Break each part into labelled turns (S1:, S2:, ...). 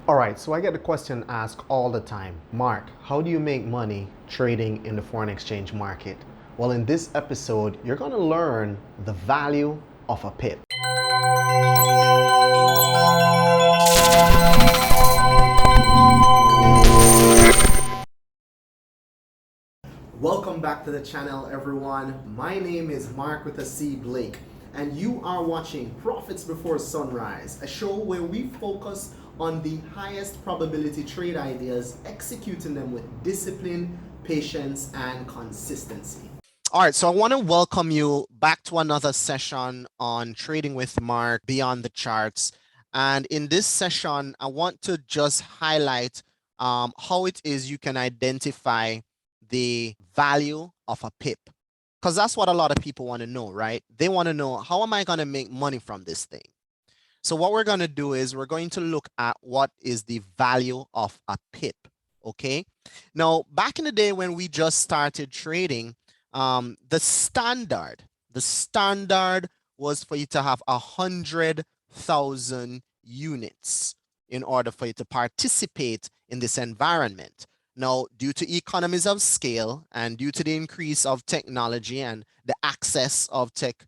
S1: All right, so I get the question asked all the time, Mark, how do you make money trading in the foreign exchange market? Well, in this episode, you're going to learn the value of a pip. Welcome back to the channel, everyone. My name is Mark with a C Blake, and you are watching Profits Before Sunrise, a show where we focus on the highest probability trade ideas, executing them with discipline, patience, and consistency. All right, so I want to welcome you back to another session on Trading with Mark Beyond the Charts. And in this session, I want to just highlight how it is you can identify the value of a pip, because that's what a lot of people want to know, right? They want to know, how am I going to make money from this thing? So what we're going to do is we're going to look at what is the value of a pip. Okay, now back in the day when we just started trading, the standard was for you to have 100,000 units in order for you to participate in this environment. Now, due to economies of scale and due to the increase of technology and the access of tech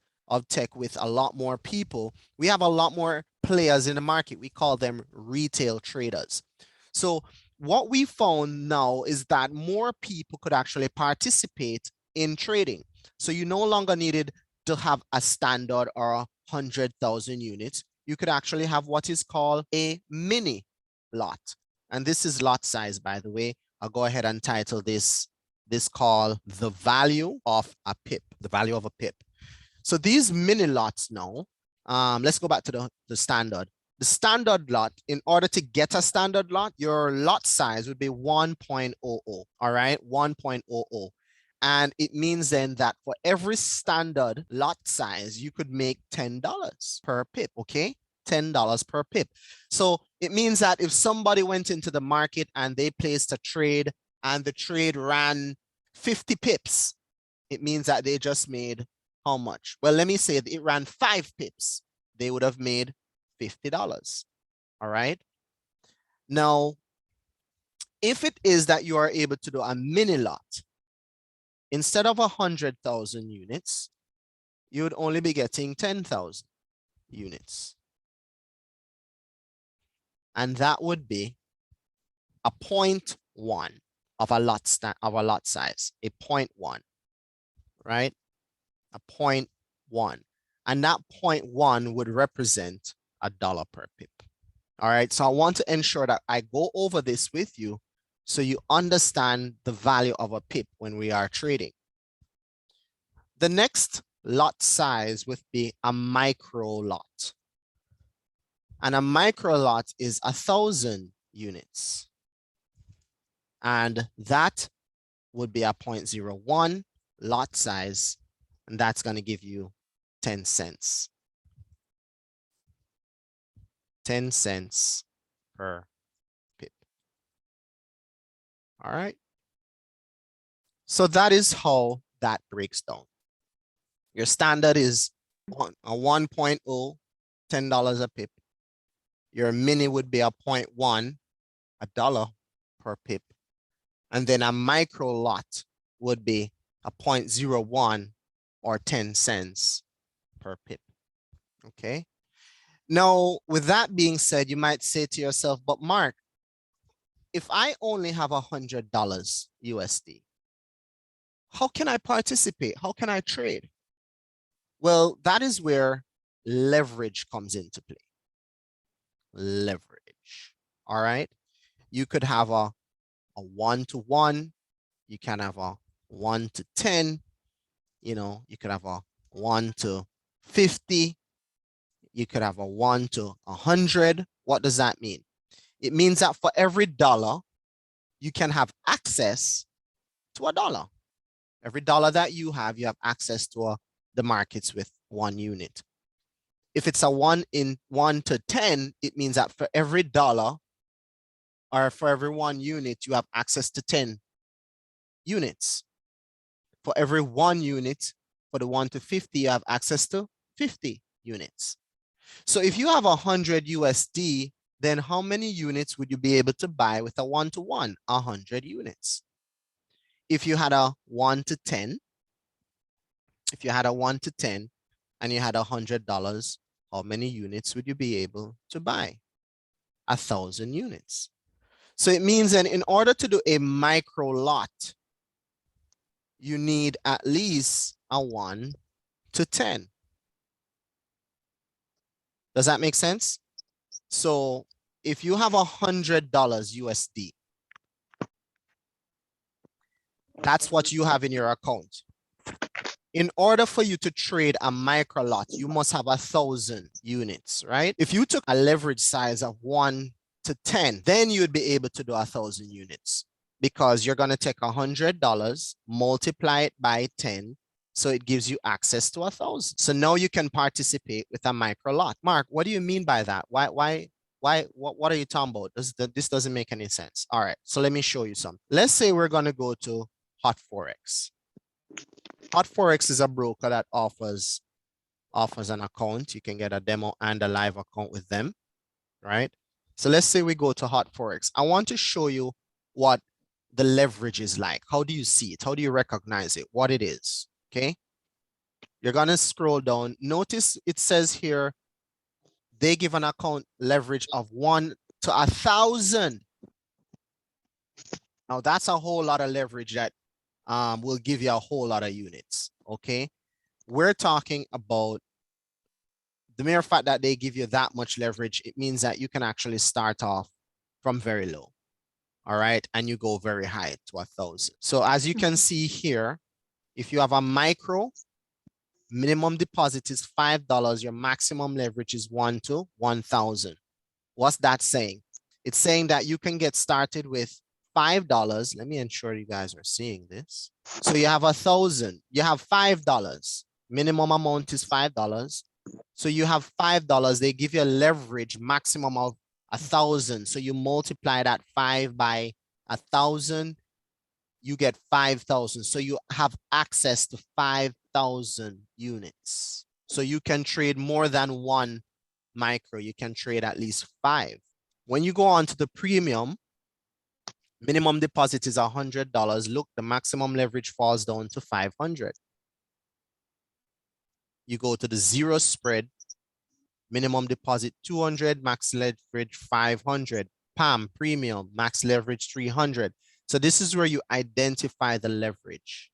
S1: with a lot more people, we have a lot more players in the market. We call them retail traders. So what we found now is that more people could actually participate in trading. So you no longer needed to have a standard or 100,000 units. You could actually have what is called a mini lot. And this is lot size, by the way. I'll go ahead and title this call the value of a pip, the value of a pip. So these mini lots now, let's go back to the standard. The standard lot, in order to get a standard lot, your lot size would be 1.00, all right, 1.00. And it means then that for every standard lot size, you could make $10 per pip, okay? $10 per pip. So it means that if somebody went into the market and they placed a trade and the trade ran 50 pips, it means that they just made how much? Well, let me say that it ran 5 pips. They would have made $50. All right. Now, if it is that you are able to do a mini lot, instead of 100,000 units, you would only be getting 10,000 units. And that would be a 0.1 of a lot size, a 0.1, right? A 0.1. And that 0.1 would represent $1 per pip. All right, so I want to ensure that I go over this with you so you understand the value of a pip when we are trading. The next lot size would be a micro lot. And a micro lot is 1,000 units. And that would be a 0.01 lot size, and that's going to give you 10 cents. 10 cents per pip. All right. So that is how that breaks down. Your standard is a 1.0, $10 a pip. Your mini would be a 0.1, $1 per pip. And then a micro lot would be a 0.01 or 10 cents per pip. Okay. Now, with that being said, you might say to yourself, but Mark, if I only have $100 USD, how can I participate? How can I trade? Well, that is where leverage comes into play. Leverage. All right. You could have a 1-to-1. You can have a 1-to-10. You know, you could have a 1-to-50. You could have a 1-to-100. What does that mean? It means that for every dollar, you can have access to $1. Every dollar that you have access to the markets with 1 unit. If it's a 1-to-10, it means that for every dollar or for every 1 unit, you have access to 10 units. For every 1 unit, for the 1-to-50, you have access to 50 units. So if you have 100 USD then how many units would you be able to buy with a 1-to-1? 100 units. If you had a 1-to-10, if you had a 1-to-10 and you had $100, how many units would you be able to buy? 1,000 units. So it means that in order to do a micro lot, you need at least a 1-to-10. Does that make sense? So if you have $100 USD, that's what you have in your account. In order for you to trade a micro lot, you must have 1,000 units, right? If you took a leverage size of 1-to-10, then you would be able to do 1,000 units because you're going to take $100, multiply it by 10, so it gives you access to 1,000. So now you can participate with a micro lot. Mark, what do you mean by that? What are you talking about? This doesn't make any sense. All right, so let me show you some. Let's say we're going to go to Hot Forex. Hot Forex is a broker that offers an account. You can get a demo and a live account with them, right? So let's say we go to Hot Forex. I want to show you what the leverage is like. How do you see it? How do you recognize it? What it is, okay? You're gonna scroll down. Notice it says here, they give an account leverage of 1 to 1,000. Now that's a whole lot of leverage that will give you a whole lot of units, okay? We're talking about the mere fact that they give you that much leverage. It means that you can actually start off from very low, all right? And you go very high to 1,000. So as you can see here, if you have a micro, minimum deposit is $5. Your maximum leverage is 1 to 1,000. What's that saying? It's saying that you can get started with $5. Let me ensure you guys are seeing this. So you have 1,000, you have $5. Minimum amount is $5. So you have $5. They give you a leverage maximum of 1,000. So you multiply that 5 by 1,000, you get 5,000. So you have access to 5,000 units. So you can trade more than one micro. You can trade at least 5. When you go on to the premium, minimum deposit is $100. Look, the maximum leverage falls down to 500. You go to the zero spread, minimum deposit 200, max leverage 500. PAM, premium, max leverage 300. So this is where you identify the leverage.